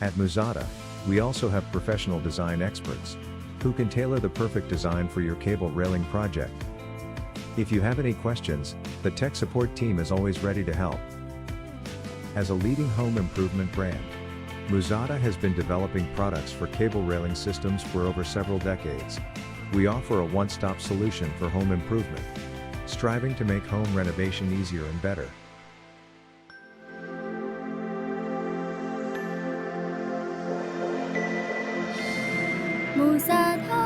At Muzata, we also have professional design experts who can tailor the perfect design for your cable railing project. If you have any questions, the tech support team is always ready to help. As a leading home improvement brand, Muzata has been developing products for cable railing systems for over several decades. We offer a one-stop solution for home improvement, striving to make home renovation easier and better. Muzata